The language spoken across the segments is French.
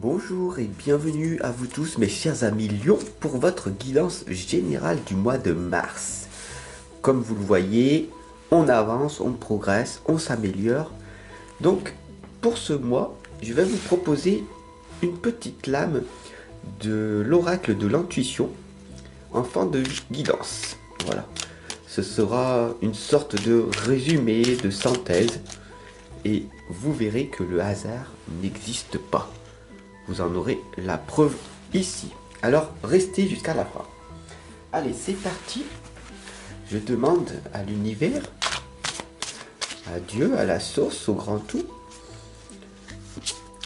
Bonjour et bienvenue à vous tous mes chers amis Lions pour votre guidance générale du mois de mars. Comme vous le voyez, on avance, on progresse, on s'améliore. Donc pour ce mois, je vais vous proposer une petite lame de l'oracle de l'intuition en fin de guidance. Voilà, ce sera une sorte de résumé, de synthèse et vous verrez que le hasard n'existe pas. Vous en aurez la preuve ici. Alors, restez jusqu'à la fin. Allez, c'est parti. Je demande à l'univers, à Dieu, à la source, au grand tout,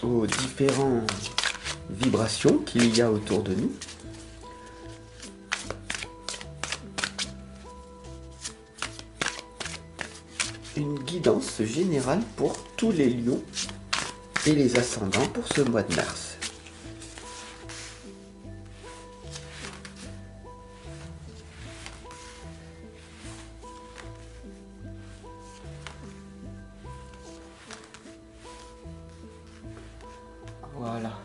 aux différentes vibrations qu'il y a autour de nous, une guidance générale pour tous les lions et les ascendants pour ce mois de mars. Voilà.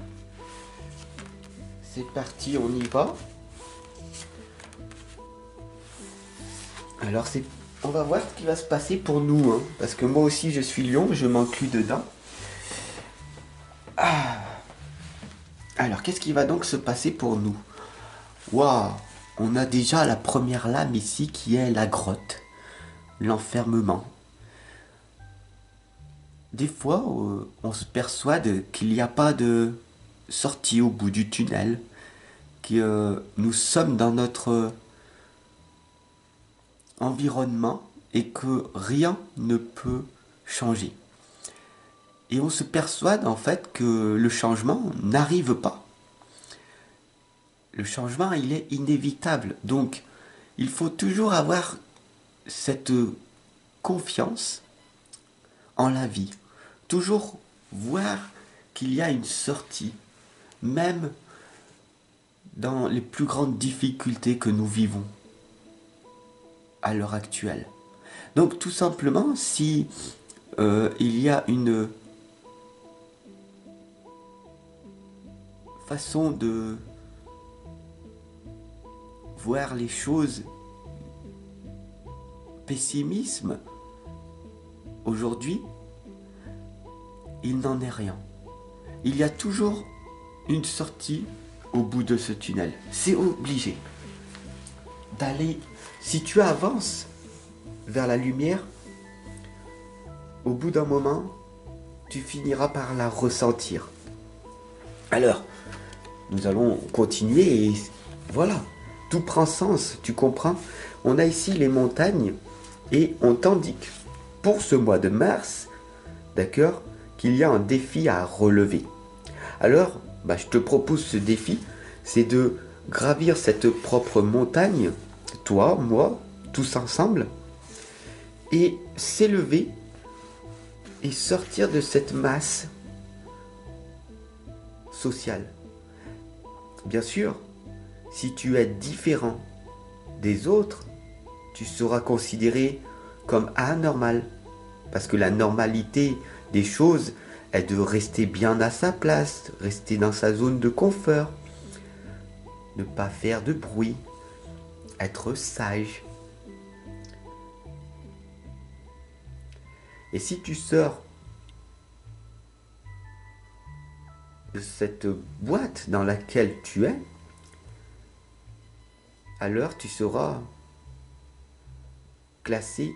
C'est parti, on y va. Alors on va voir ce qui va se passer pour nous, hein, parce que moi aussi je suis lion, je m'inclus dedans. Alors, qu'est-ce qui va donc se passer pour nous? Waouh, on a déjà la première lame ici qui est la grotte, l'enfermement. Des fois, on se persuade qu'il n'y a pas de sortie au bout du tunnel, que nous sommes dans notre environnement et que rien ne peut changer. Et on se persuade en fait que le changement n'arrive pas. Le changement, il est inévitable. Donc, il faut toujours avoir cette confiance en la vie. Toujours voir qu'il y a une sortie, même dans les plus grandes difficultés que nous vivons à l'heure actuelle. Donc, tout simplement, si il y a une façon de voir les choses pessimisme aujourd'hui, il n'en est rien. Il y a toujours une sortie au bout de ce tunnel. C'est obligé d'aller. Si tu avances vers la lumière, au bout d'un moment, tu finiras par la ressentir. Alors, nous allons continuer et voilà, tout prend sens, tu comprends? On a ici les montagnes et on t'indique pour ce mois de mars, d'accord, qu'il y a un défi à relever. Alors, je te propose ce défi, c'est de gravir cette propre montagne, toi, moi, tous ensemble, et s'élever et sortir de cette masse sociale. Bien sûr, si tu es différent des autres, tu seras considéré comme anormal. Parce que la normalité des choses est de rester bien à sa place, rester dans sa zone de confort, ne pas faire de bruit, être sage. Et si tu sors de cette boîte dans laquelle tu es, alors tu seras classé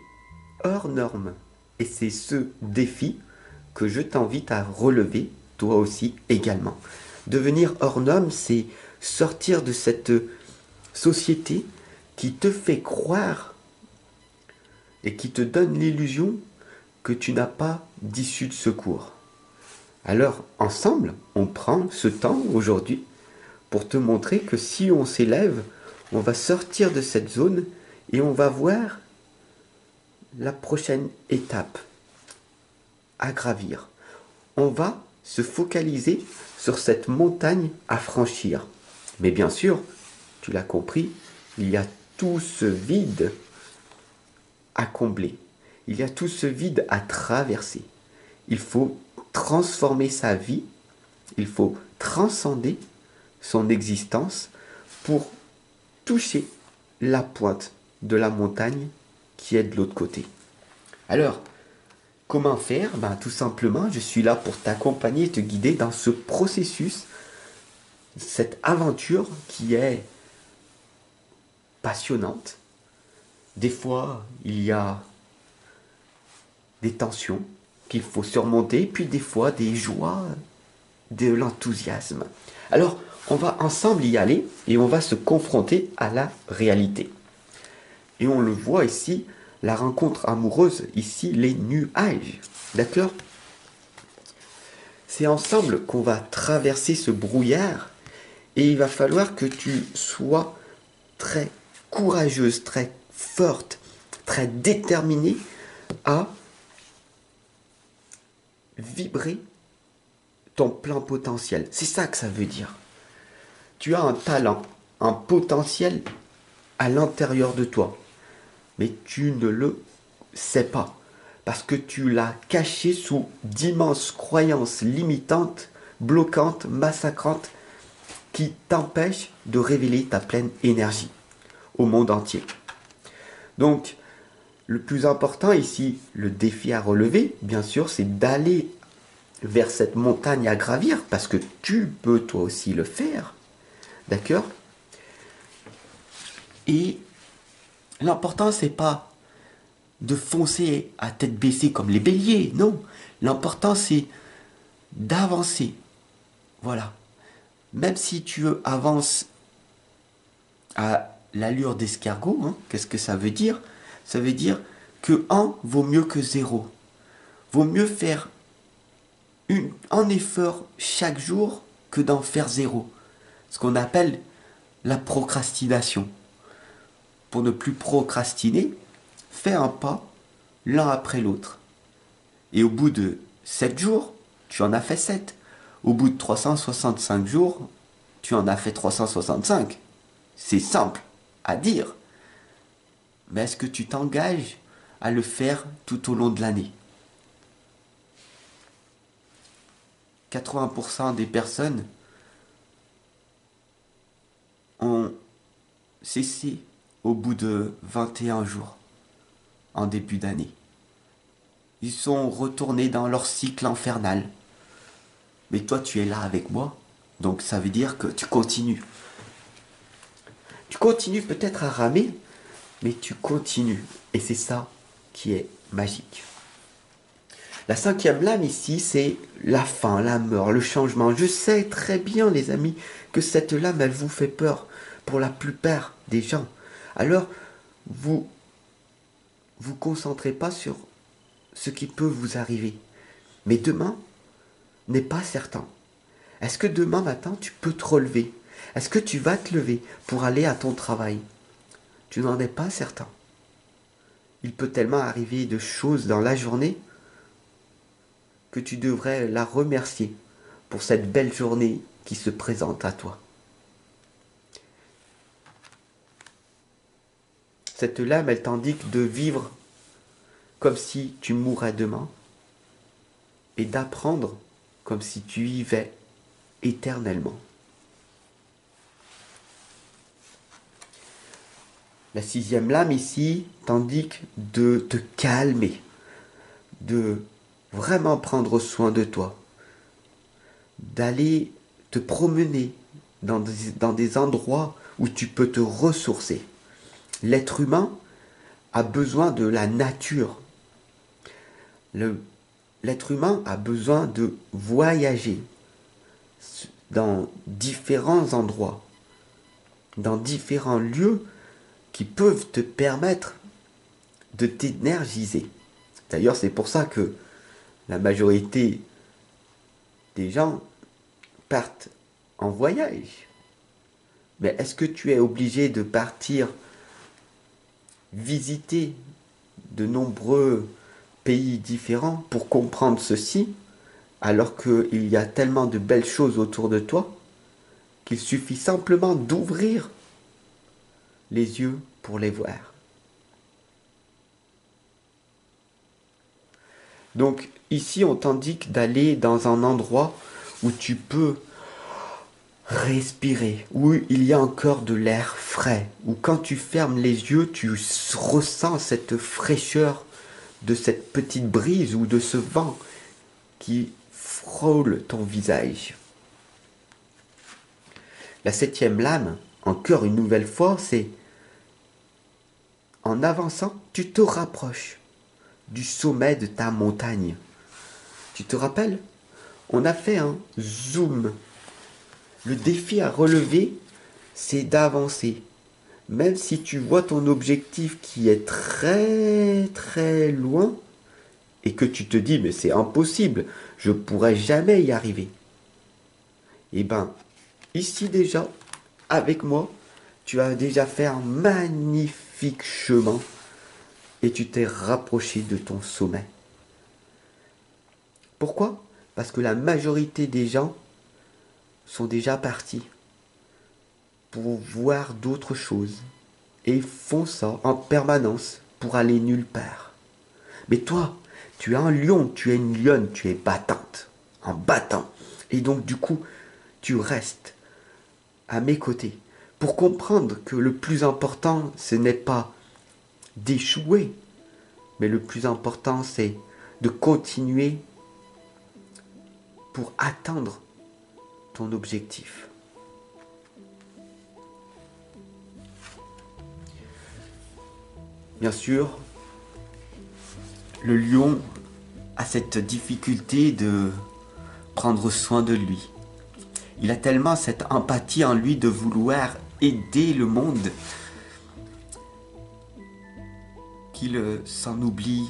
hors norme. Et c'est ce défi que je t'invite à relever, toi aussi également. Devenir hors norme, c'est sortir de cette société qui te fait croire et qui te donne l'illusion que tu n'as pas d'issue de secours. Alors, ensemble, on prend ce temps aujourd'hui pour te montrer que si on s'élève, on va sortir de cette zone et on va voir la prochaine étape à gravir. On va se focaliser sur cette montagne à franchir. Mais bien sûr, tu l'as compris, il y a tout ce vide à combler. Il y a tout ce vide à traverser. Il faut transformer sa vie, il faut transcender son existence pour toucher la pointe de la montagne qui est de l'autre côté. Alors, comment faire? Ben, tout simplement, je suis là pour t'accompagner et te guider dans ce processus, cette aventure qui est passionnante. Des fois, il y a des tensions qu'il faut surmonter, puis des fois des joies, de l'enthousiasme. Alors, on va ensemble y aller et on va se confronter à la réalité. Et on le voit ici, la rencontre amoureuse, ici les nuages. D'accord? C'est ensemble qu'on va traverser ce brouillard et il va falloir que tu sois très courageuse, très forte, très déterminée à vibrer ton plein potentiel. C'est ça que ça veut dire. Tu as un talent, un potentiel à l'intérieur de toi, mais tu ne le sais pas parce que tu l'as caché sous d'immenses croyances limitantes, bloquantes, massacrantes qui t'empêchent de révéler ta pleine énergie au monde entier. Donc, le plus important ici, le défi à relever, bien sûr, c'est d'aller vers cette montagne à gravir, parce que tu peux toi aussi le faire, d'accord? Et l'important, c'est pas de foncer à tête baissée comme les béliers, non. L'important, c'est d'avancer, voilà. Même si tu avances à l'allure d'escargot, hein, qu'est-ce que ça veut dire? Ça veut dire que 1 vaut mieux que 0. Vaut mieux faire un effort chaque jour que d'en faire 0. Ce qu'on appelle la procrastination. Pour ne plus procrastiner, fais un pas l'un après l'autre. Et au bout de 7 jours, tu en as fait 7. Au bout de 365 jours, tu en as fait 365. C'est simple à dire. Mais est-ce que tu t'engages à le faire tout au long de l'année? 80% des personnes ont cessé au bout de 21 jours en début d'année. Ils sont retournés dans leur cycle infernal. Mais toi, tu es là avec moi, donc ça veut dire que tu continues. Tu continues peut-être à ramer, mais tu continues. Et c'est ça qui est magique. La 5e lame ici, c'est la fin, la mort, le changement. Je sais très bien, les amis, que cette lame, elle vous fait peur pour la plupart des gens. Alors, vous concentrez pas sur ce qui peut vous arriver. Mais demain n'est pas certain. Est-ce que demain matin, tu peux te relever? Est-ce que tu vas te lever pour aller à ton travail? Tu n'en es pas certain. Il peut tellement arriver de choses dans la journée que tu devrais la remercier pour cette belle journée qui se présente à toi. Cette lame, elle t'indique de vivre comme si tu mourrais demain et d'apprendre comme si tu vivais éternellement. La 6e lame ici t'indique de te calmer, de vraiment prendre soin de toi, d'aller te promener dans des endroits où tu peux te ressourcer. L'être humain a besoin de la nature. L'être humain a besoin de voyager dans différents endroits, dans différents lieux qui peuvent te permettre de t'énergiser. D'ailleurs, c'est pour ça que la majorité des gens partent en voyage. Mais est-ce que tu es obligé de partir visiter de nombreux pays différents pour comprendre ceci, alors qu'il y a tellement de belles choses autour de toi qu'il suffit simplement d'ouvrir les yeux pour les voir. Donc ici on t'indique d'aller dans un endroit où tu peux respirer, où il y a encore de l'air frais, où quand tu fermes les yeux, tu ressens cette fraîcheur de cette petite brise ou de ce vent qui frôle ton visage. La septième lame, encore une nouvelle fois, c'est en avançant, tu te rapproches du sommet de ta montagne. Tu te rappelles? On a fait un zoom. Le défi à relever, c'est d'avancer. Même si tu vois ton objectif qui est très très loin et que tu te dis mais c'est impossible, je pourrais jamais y arriver. Eh ben, ici déjà, avec moi, tu as déjà fait un magnifique chemin et tu t'es rapproché de ton sommet. Pourquoi? Parce que la majorité des gens sont déjà partis pour voir d'autres choses et font ça en permanence pour aller nulle part. Mais toi, tu es un lion, tu es une lionne, tu es battante, un battant. Et donc du coup, tu restes à mes côtés pour comprendre que le plus important, ce n'est pas d'échouer, mais le plus important, c'est de continuer pour atteindre ton objectif. Bien sûr, le lion a cette difficulté de prendre soin de lui. Il a tellement cette empathie en lui de vouloir aider le monde qu'il s'en oublie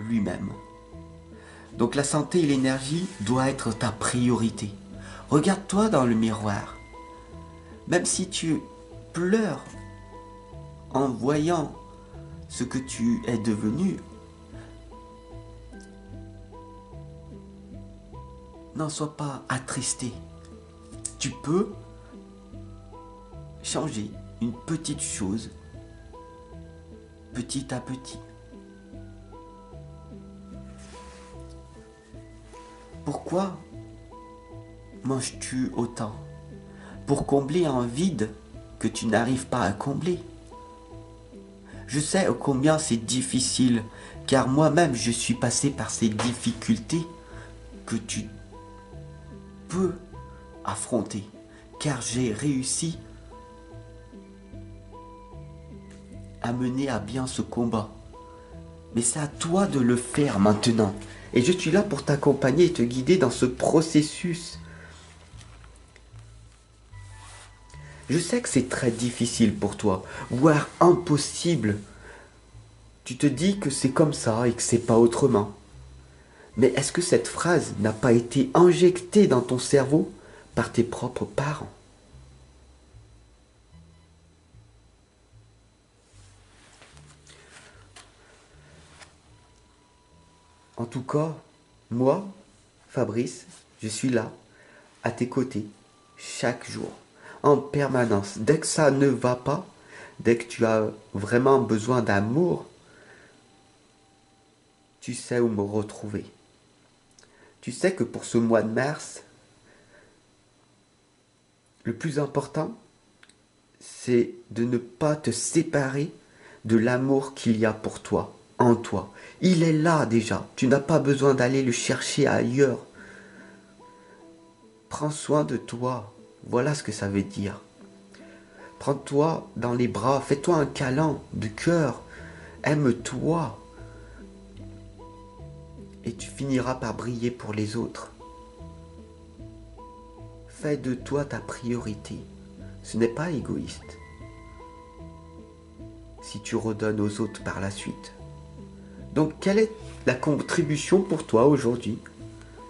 lui-même. Donc la santé et l'énergie doivent être ta priorité. Regarde-toi dans le miroir. Même si tu pleures en voyant ce que tu es devenu, n'en sois pas attristé. Tu peux changer une petite chose, petit à petit. Pourquoi manges-tu autant? Pour combler un vide que tu n'arrives pas à combler. Je sais combien c'est difficile, car moi-même je suis passé par ces difficultés que tu peux affronter, car j'ai réussi à mener à bien ce combat. Mais c'est à toi de le faire maintenant. Et je suis là pour t'accompagner et te guider dans ce processus. Je sais que c'est très difficile pour toi, voire impossible. Tu te dis que c'est comme ça et que c'est pas autrement. Mais est-ce que cette phrase n'a pas été injectée dans ton cerveau par tes propres parents? En tout cas, moi, Fabrice, je suis là, à tes côtés, chaque jour, en permanence. Dès que ça ne va pas, dès que tu as vraiment besoin d'amour, tu sais où me retrouver. Tu sais que pour ce mois de mars, le plus important, c'est de ne pas te séparer de l'amour qu'il y a pour toi, en toi. Il est là déjà, tu n'as pas besoin d'aller le chercher ailleurs. Prends soin de toi, voilà ce que ça veut dire. Prends-toi dans les bras, fais-toi un câlin de cœur, aime-toi. Et tu finiras par briller pour les autres. Fais de toi ta priorité. Ce n'est pas égoïste. Si tu redonnes aux autres par la suite. Donc, quelle est la contribution pour toi aujourd'hui,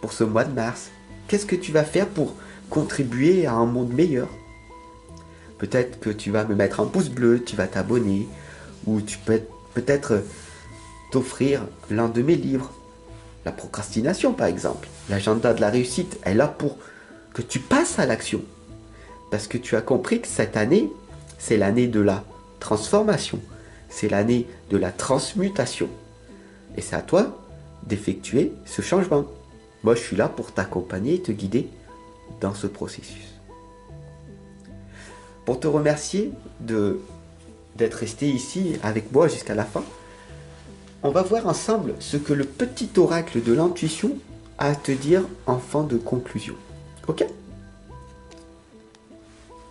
pour ce mois de mars? Qu'est-ce que tu vas faire pour contribuer à un monde meilleur? Peut-être que tu vas me mettre un pouce bleu, tu vas t'abonner, ou tu peux peut-être t'offrir l'un de mes livres. La procrastination, par exemple. L'agenda de la réussite est là pour que tu passes à l'action. Parce que tu as compris que cette année, c'est l'année de la transformation. C'est l'année de la transmutation. Et c'est à toi d'effectuer ce changement. Moi, je suis là pour t'accompagner et te guider dans ce processus. pour te remercier d'être resté ici avec moi jusqu'à la fin, on va voir ensemble ce que le petit oracle de l'intuition a à te dire en fin de conclusion. Ok?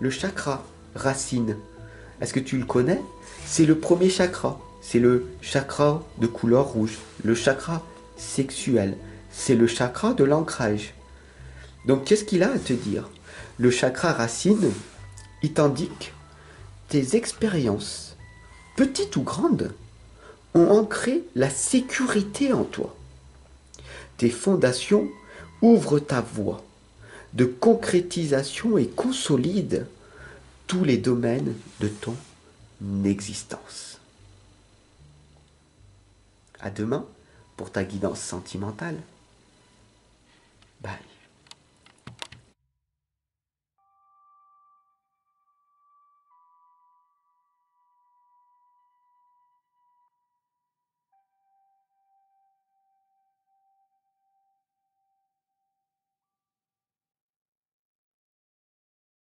Le chakra racine, est-ce que tu le connais? C'est le premier chakra. C'est le chakra de couleur rouge. Le chakra sexuel. C'est le chakra de l'ancrage. Donc qu'est-ce qu'il a à te dire? Le chakra racine, il t'indique tes expériences, petites ou grandes, ont ancré la sécurité en toi. Tes fondations ouvrent ta voie de concrétisation et consolident tous les domaines de ton existence. À demain pour ta guidance sentimentale. Bye.